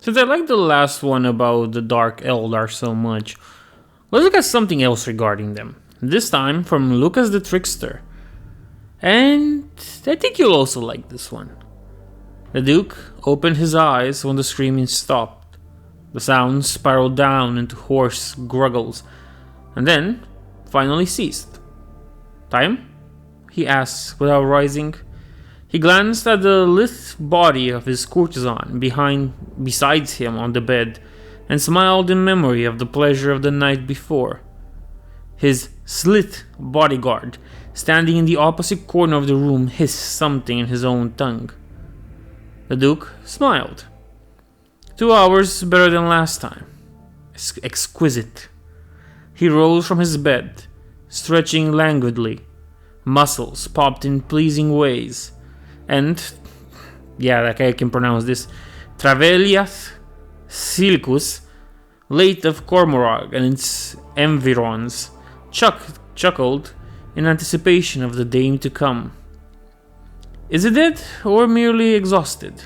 Since I like the last one about the Dark Eldar so much, let's look at something else regarding them. This time from Lukas the Trickster. And I think you'll also like this one. The Duke opened his eyes when the screaming stopped. The sound spiraled down into hoarse gruggles, and then finally ceased. Time? He asked without rising. He glanced at the lithe body of his courtesan besides him on the bed, and smiled in memory of the pleasure of the night before. His slit bodyguard, standing in the opposite corner of the room, hissed something in his own tongue. The Duke smiled. 2 hours better than last time. Exquisite. He rose from his bed, stretching languidly. Muscles popped in pleasing ways. And, like I can pronounce this, Traveliath Silicus, late of Cormorag and its environs, chuckled in anticipation of the day to come. Is it dead or merely exhausted?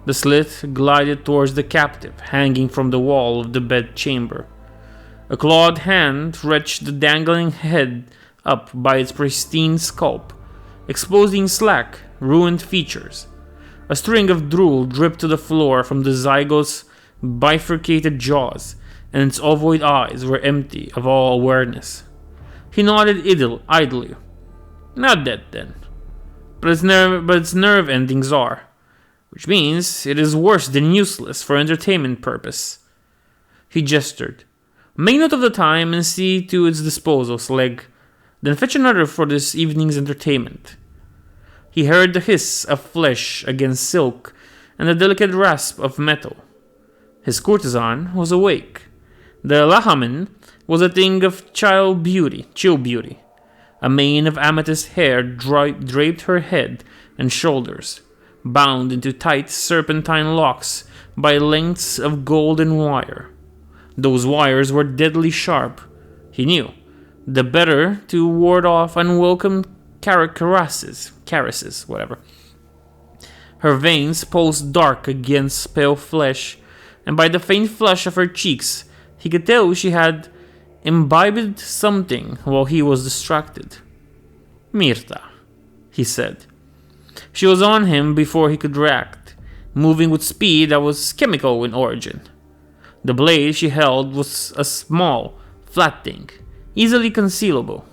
The slit glided towards the captive, hanging from the wall of the bed chamber. A clawed hand wrenched the dangling head up by its pristine scalp, exposing slack, ruined features. A string of drool dripped to the floor from the zygote's bifurcated jaws, and its ovoid eyes were empty of all awareness. He nodded idly. Not dead, then. But its nerve endings are, which means it is worse than useless for entertainment purpose. He gestured. Make note of the time and see to its disposal, Sleg. Then fetch another for this evening's entertainment. He heard the hiss of flesh against silk and the delicate rasp of metal. His courtesan was awake. The Lahaman was a thing of chill beauty. A mane of amethyst hair draped her head and shoulders, bound into tight serpentine locks by lengths of golden wire. Those wires were deadly sharp, he knew, the better to ward off unwelcome caresses. Her veins pulsed dark against pale flesh, and by the faint flush of her cheeks, he could tell she had imbibed something while he was distracted. Myrta, he said. She was on him before he could react, moving with speed that was chemical in origin. The blade she held was a small, flat thing, easily concealable.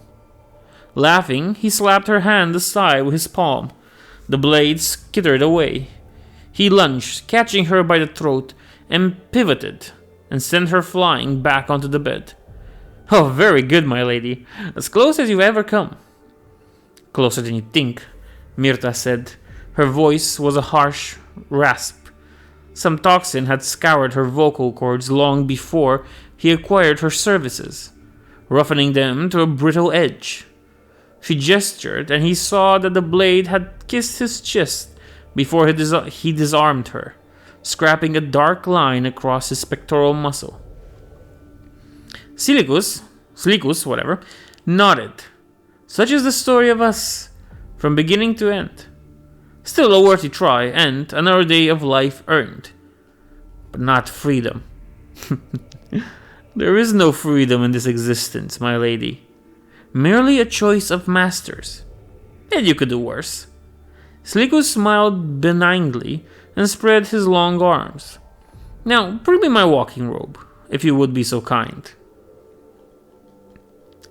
Laughing, he slapped her hand aside with his palm. The blade skittered away. He lunged, catching her by the throat, and pivoted, and sent her flying back onto the bed. Oh, very good, my lady. As close as you've ever come. Closer than you think, Myrta said. Her voice was a harsh rasp. Some toxin had scoured her vocal cords long before he acquired her services, roughening them to a brittle edge. She gestured, and he saw that the blade had kissed his chest before he disarmed her, scraping a dark line across his pectoral muscle. Silicus, nodded. Such is the story of us, from beginning to end. Still a worthy try, and another day of life earned. But not freedom. There is no freedom in this existence, my lady. Merely a choice of masters. And you could do worse. Silicus smiled benignly and spread his long arms. Now, bring me my walking robe, if you would be so kind.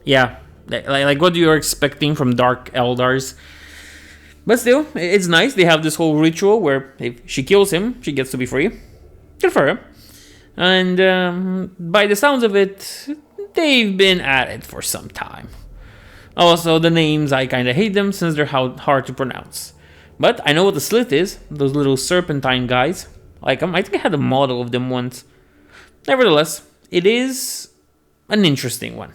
Yeah, like what you're expecting from Dark Eldars. But still, it's nice. They have this whole ritual where if she kills him, she gets to be free. Good for her. And by the sounds of it, they've been at it for some time. Also, the names, I kind of hate them since they're hard to pronounce. But I know what the slit is. Those little serpentine guys. Like them. I think I had a model of them once. Nevertheless, it is an interesting one.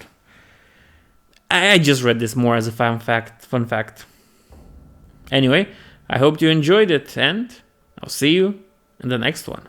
I just read this more as a fun fact. Anyway, I hope you enjoyed it, and I'll see you in the next one.